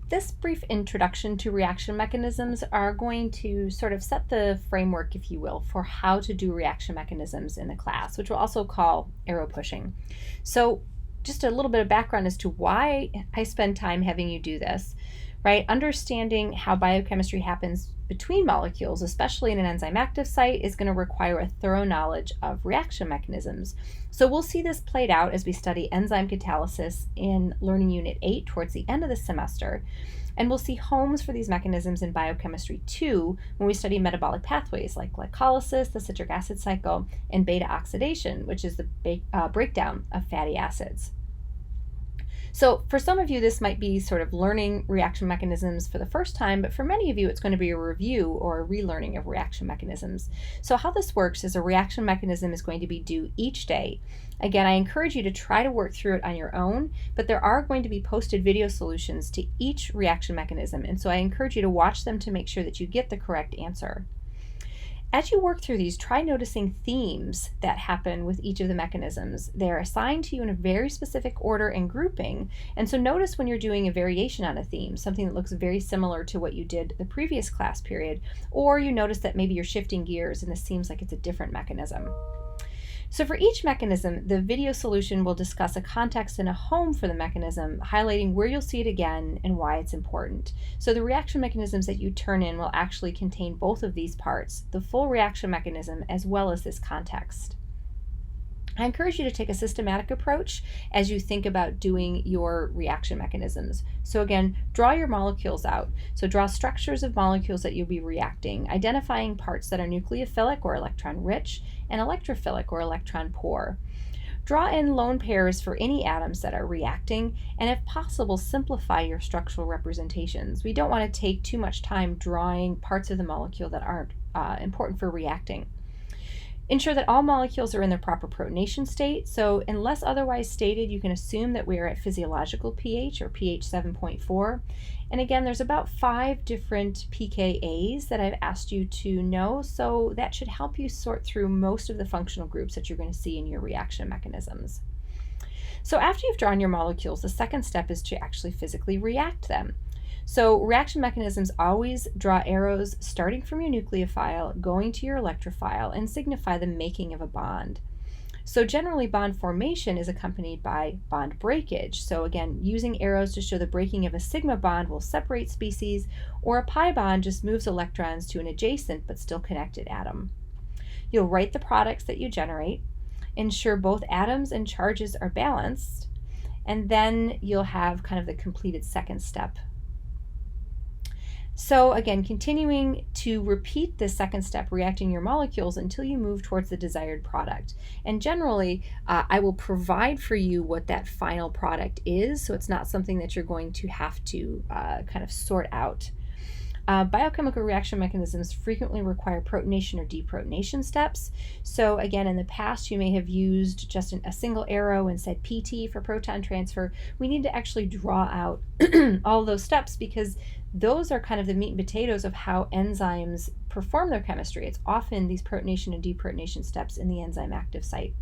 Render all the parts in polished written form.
This brief introduction to reaction mechanisms are going to sort of set the framework, if you will, for how to do reaction mechanisms in the class, which we'll also call arrow pushing. So just a little bit of background as to why I spend time having you do this, right? Understanding how biochemistry happens between molecules, especially in an enzyme active site, is going to require a thorough knowledge of reaction mechanisms. So we'll see this played out as we study enzyme catalysis in Learning Unit 8 towards the end of the semester. And we'll see homes for these mechanisms in biochemistry too when we study metabolic pathways like glycolysis, the citric acid cycle, and beta oxidation, which is the breakdown of fatty acids. So for some of you, this might be sort of learning reaction mechanisms for the first time, but for many of you, it's going to be a review or a relearning of reaction mechanisms. So how this works is a reaction mechanism is going to be due each day. Again, I encourage you to try to work through it on your own, but there are going to be posted video solutions to each reaction mechanism, and so I encourage you to watch them to make sure that you get the correct answer. As you work through these, try noticing themes that happen with each of the mechanisms. They're assigned to you in a very specific order and grouping, and so notice when you're doing a variation on a theme, something that looks very similar to what you did the previous class period, or you notice that maybe you're shifting gears and this seems like it's a different mechanism. So for each mechanism, the video solution will discuss a context and a home for the mechanism, highlighting where you'll see it again and why it's important. So the reaction mechanisms that you turn in will actually contain both of these parts, the full reaction mechanism as well as this context. I encourage you to take a systematic approach as you think about doing your reaction mechanisms. So again, draw your molecules out. So draw structures of molecules that you'll be reacting, identifying parts that are nucleophilic or electron rich and electrophilic or electron poor. Draw in lone pairs for any atoms that are reacting, and if possible, simplify your structural representations. We don't want to take too much time drawing parts of the molecule that aren't important for reacting. Ensure that all molecules are in their proper protonation state, so unless otherwise stated, you can assume that we are at physiological pH or pH 7.4. And again, there's about 5 different pKa's that I've asked you to know, so that should help you sort through most of the functional groups that you're going to see in your reaction mechanisms. So after you've drawn your molecules, the second step is to actually physically react them. So reaction mechanisms always draw arrows starting from your nucleophile, going to your electrophile, and signify the making of a bond. So generally bond formation is accompanied by bond breakage. So again, using arrows to show the breaking of a sigma bond will separate species, or a pi bond just moves electrons to an adjacent but still connected atom. You'll write the products that you generate, ensure both atoms and charges are balanced, and then you'll have kind of the completed second step. So again, continuing to repeat this second step, reacting your molecules until you move towards the desired product. And generally, I will provide for you what that final product is, so it's not something that you're going to have to kind of sort out. Biochemical reaction mechanisms frequently require protonation or deprotonation steps. So again, in the past, you may have used just a single arrow and said PT for proton transfer. We need to actually draw out all those steps because those are kind of the meat and potatoes of how enzymes perform their chemistry. It's often these protonation and deprotonation steps in the enzyme active site.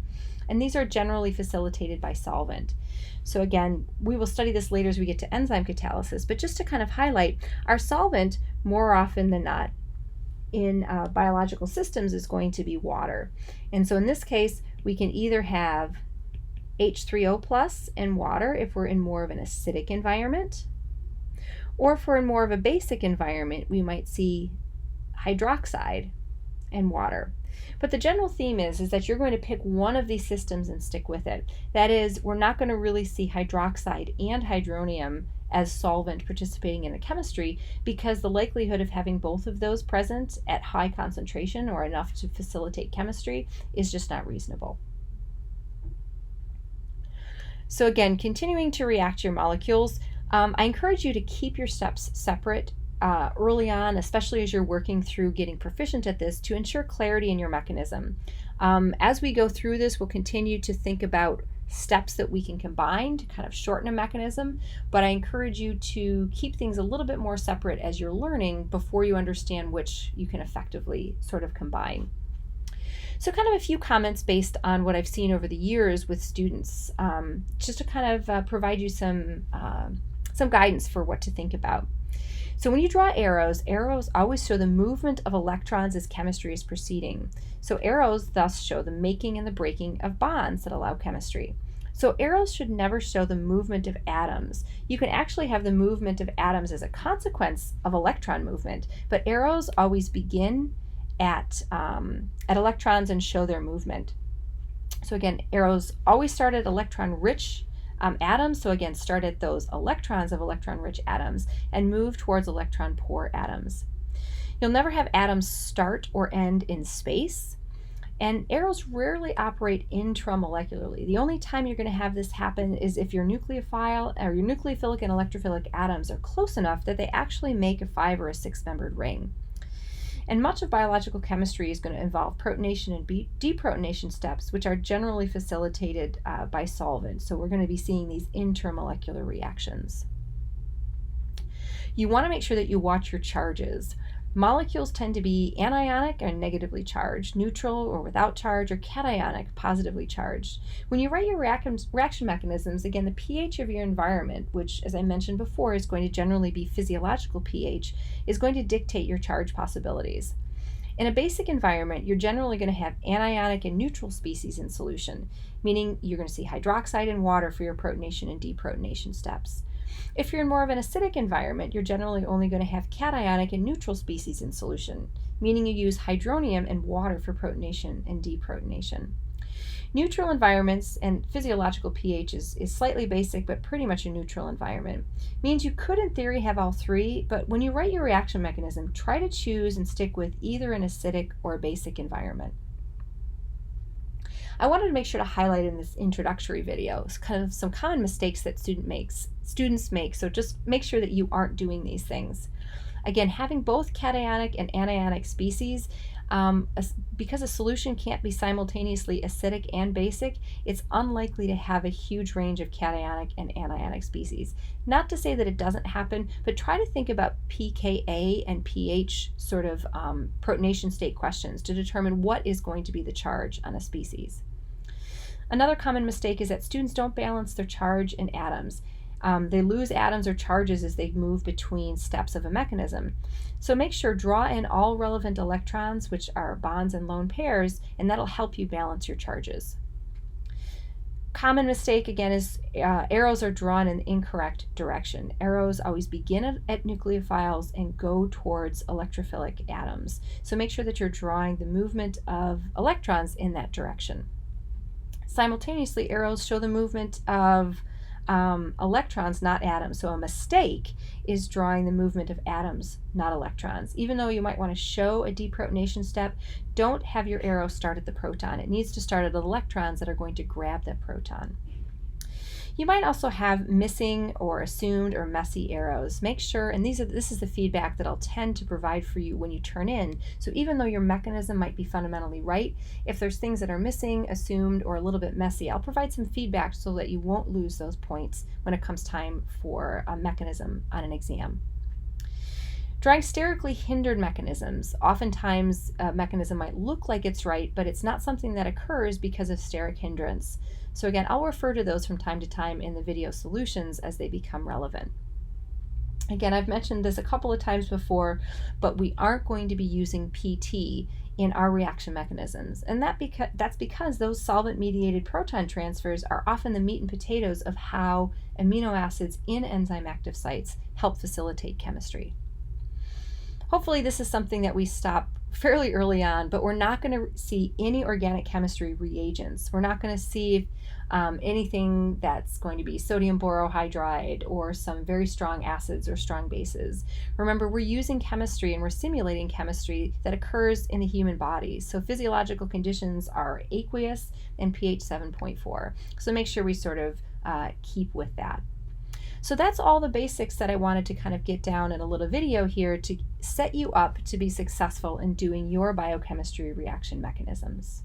And these are generally facilitated by solvent. So again, we will study this later as we get to enzyme catalysis, but just to kind of highlight, our solvent more often than not in biological systems is going to be water. And so in this case, we can either have H3O plus in water if we're in more of an acidic environment, or if we're in more of a basic environment, we might see hydroxide in water. But the general theme is that you're going to pick one of these systems and stick with it. That is, we're not going to really see hydroxide and hydronium as solvent participating in the chemistry because the likelihood of having both of those present at high concentration or enough to facilitate chemistry is just not reasonable. So again, continuing to react your molecules, I encourage you to keep your steps separate early on, especially as you're working through getting proficient at this, to ensure clarity in your mechanism. As we go through this, we'll continue to think about steps that we can combine to kind of shorten a mechanism, but I encourage you to keep things a little bit more separate as you're learning before you understand which you can effectively sort of combine. So kind of a few comments based on what I've seen over the years with students, just to kind of provide you some some guidance for what to think about. So when you draw arrows always show the movement of electrons as chemistry is proceeding. So arrows thus show the making and the breaking of bonds that allow chemistry. So arrows should never show the movement of atoms. You can actually have the movement of atoms as a consequence of electron movement, but arrows always begin at electrons and show their movement. So again, arrows always start at electron-rich atoms, so again, start at those electrons of electron-rich atoms and move towards electron-poor atoms. You'll never have atoms start or end in space, and arrows rarely operate intramolecularly. The only time you're going to have this happen is if your nucleophile or your nucleophilic and electrophilic atoms are close enough that they actually make a 5 or a 6-membered ring. And much of biological chemistry is going to involve protonation and deprotonation steps, which are generally facilitated by solvents. So we're going to be seeing these intermolecular reactions. You want to make sure that you watch your charges. Molecules tend to be anionic and negatively charged, neutral or without charge, or cationic, positively charged. When you write your reaction mechanisms, again, the pH of your environment, which, as I mentioned before, is going to generally be physiological pH, is going to dictate your charge possibilities. In a basic environment, you're generally going to have anionic and neutral species in solution, meaning you're going to see hydroxide and water for your protonation and deprotonation steps. If you're in more of an acidic environment, you're generally only going to have cationic and neutral species in solution, meaning you use hydronium and water for protonation and deprotonation. Neutral environments and physiological pH is slightly basic, but pretty much a neutral environment. Means you could, in theory, have all three, but when you write your reaction mechanism, try to choose and stick with either an acidic or a basic environment. I wanted to make sure to highlight in this introductory video kind of some common mistakes that students make, so just make sure that you aren't doing these things. Again, having both cationic and anionic species, because a solution can't be simultaneously acidic and basic, it's unlikely to have a huge range of cationic and anionic species. Not to say that it doesn't happen, but try to think about pKa and pH sort of protonation state questions to determine what is going to be the charge on a species. Another common mistake is that students don't balance their charge in atoms. They lose atoms or charges as they move between steps of a mechanism. So make sure draw in all relevant electrons, which are bonds and lone pairs, and that'll help you balance your charges. Common mistake again is arrows are drawn in the incorrect direction. Arrows always begin at nucleophiles and go towards electrophilic atoms. So make sure that you're drawing the movement of electrons in that direction. Simultaneously, arrows show the movement of electrons, not atoms. So a mistake is drawing the movement of atoms, not electrons. Even though you might want to show a deprotonation step, don't have your arrow start at the proton. It needs to start at the electrons that are going to grab that proton. You might also have missing or assumed or messy arrows. Make sure, and this is the feedback that I'll tend to provide for you when you turn in. So even though your mechanism might be fundamentally right, if there's things that are missing, assumed, or a little bit messy, I'll provide some feedback so that you won't lose those points when it comes time for a mechanism on an exam. Drawing sterically hindered mechanisms. Oftentimes a mechanism might look like it's right, but it's not something that occurs because of steric hindrance. So again, I'll refer to those from time to time in the video solutions as they become relevant. Again, I've mentioned this a couple of times before, but we aren't going to be using PT in our reaction mechanisms. And that's because those solvent-mediated proton transfers are often the meat and potatoes of how amino acids in enzyme active sites help facilitate chemistry. Hopefully this is something that we stop fairly early on, but we're not going to see any organic chemistry reagents. We're not going to see anything that's going to be sodium borohydride or some very strong acids or strong bases. Remember, we're using chemistry and we're simulating chemistry that occurs in the human body. So physiological conditions are aqueous and pH 7.4. So make sure we sort of keep with that. So that's all the basics that I wanted to kind of get down in a little video here to set you up to be successful in doing your biochemistry reaction mechanisms.